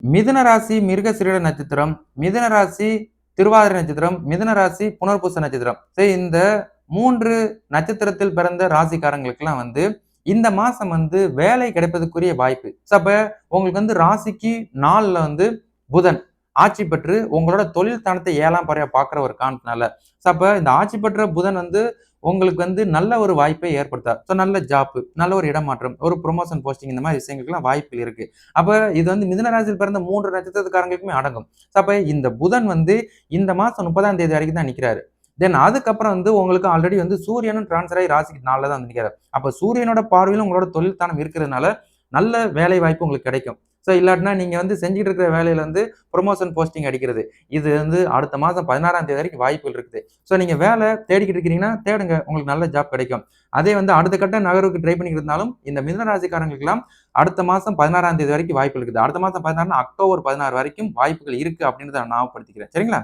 மிதுன ராசி மிருகசீரிட நட்சத்திரம், மிதுன ராசி திருவாதிரை நட்சத்திரம், மிதுன ராசி புனர்பூச நட்சத்திரம். சரி, இந்த 3 நட்சத்திரத்தில் பிறந்த ராசிக்காரங்களுக்கெல்லாம் இந்த மாசம் வேலை கிடைப்பதற்குரிய வாய்ப்பு. அப்ப உங்களுக்கு ராசிக்கு 4ல புதன் ஆட்சி பெற்று உங்களோட தொழில் ஸ்தானத்தை 7ஆம் பார்வையா பார்க்கிற ஒரு காரணத்தினால, அப்ப இந்த ஆட்சி பெற்ற புதன் உங்களுக்கு நல்ல ஒரு வாய்ப்பை ஏற்படுத்தார். நல்ல ஜாப், நல்ல ஒரு இடமாற்றம், ஒரு ப்ரொமோஷன் போஸ்டிங் இந்த மாதிரி விஷயங்களுக்கெல்லாம் வாய்ப்புகள் இருக்கு. அப்ப இது மிதுன ராசியில் பிறந்த 3 நட்சத்திரக்காரங்களுக்குமே அடங்கும். அப்ப இந்த புதன் இந்த மாசம் 30ஆம் தேதி வரைக்கும் தான் நிக்கிறாரு. தென் அதுக்கப்புறம் உங்களுக்கு ஆல்ரெடி சூரியனும் டிரான்ஸ்ஃபர் ஆகி ராசிக்கு 4ல தான் நிக்கிறாரு. அப்ப சூரியனோட பார்வையிலும் உங்களோட தொழில் ஸ்தானம் இருக்கிறதுனால நல்ல வேலை வாய்ப்பு உங்களுக்கு கிடைக்கும். இல்லாட்டினா நீங்க செஞ்சுட்டு இருக்கிற வேலையில ப்ரொமோஷன் போஸ்டிங் அடிக்கிறது. இது அடுத்த மாசம் 16ஆம் தேதி வரைக்கும் வாய்ப்புகள் இருக்குது. நீங்க வேலை தேடிக்கிட்டு இருக்கிறீங்கன்னா தேடுங்க. உங்களுக்கு நல்ல ஜாப் கிடைக்கும். அதே அடுத்த கட்ட நகர்வுக்கு ட்ரை பண்ணிட்டு இருந்தாலும் இந்த மிதுன ராசிக்காரங்களுக்கெல்லாம் அடுத்த மாசம் 16ஆம் தேதி வரைக்கும் வாய்ப்பு இருக்குது. அடுத்த மாசம் 16 அக்டோபர் 16 வரைக்கும் வாய்ப்புகள் இருக்கு அப்படின்றத நான் ஞாபகப்படுத்திக்கிறேன். சரிங்களா?